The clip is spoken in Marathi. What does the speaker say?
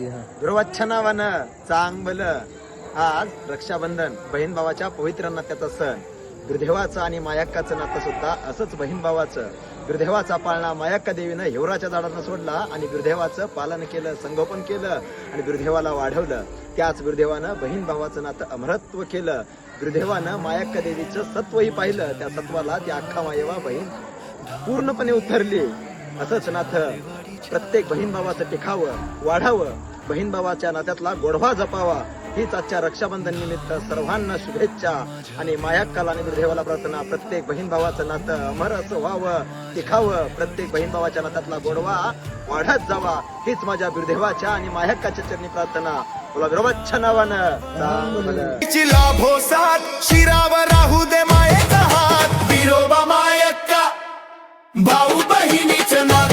ध्रुवच्छ नावानं चांगल आज रक्षाबंधन बहीण भावाच्या पवित्र नात्याचा सण. गुरुदेवाचं आणि मायक्काचं नातं सुद्धा असंच बहीण भावाचं. गुरुदेवाचा पाळणा मायक्का देवीनं हिवराच्या झाडांना सोडला आणि गुरुदेवाचं पालन केलं, संगोपन केलं आणि गुरुदेवाला वाढवलं. त्याच गुरुदेवानं बहीण भावाचं नातं अमरत्व केलं. गुरुदेवानं मायक्का देवीचं सत्वही पाहिलं. त्या सत्वाला ती अख्खा मायवा बहीण पूर्णपणे उतरली. असंच नातं प्रत्येक बहीण भावाचं टिकावं, वाढावं, बहीण भावाच्या नात्यातला गोडवा जपावा हीच आजच्या रक्षाबंधन निमित्त सर्वांना शुभेच्छा आणि मायक्काला आणि गुरुदेवाला प्रार्थना. प्रत्येक बहीण भावाचं नातं अमर असं व्हावं, टिकावं, प्रत्येक बहीण भावाच्या नात्यातला गोडवा वाढत जावा हीच माझ्या गुरुदेवाच्या आणि मायक्काच्या चरणी प्रार्थना. तुला ध्रुवच्छ नावानं चांगलं लाभो साथ शिरावर राहू दे मायेचा हात. विरोबा मायक्का भाऊ बहिणीचं नातं.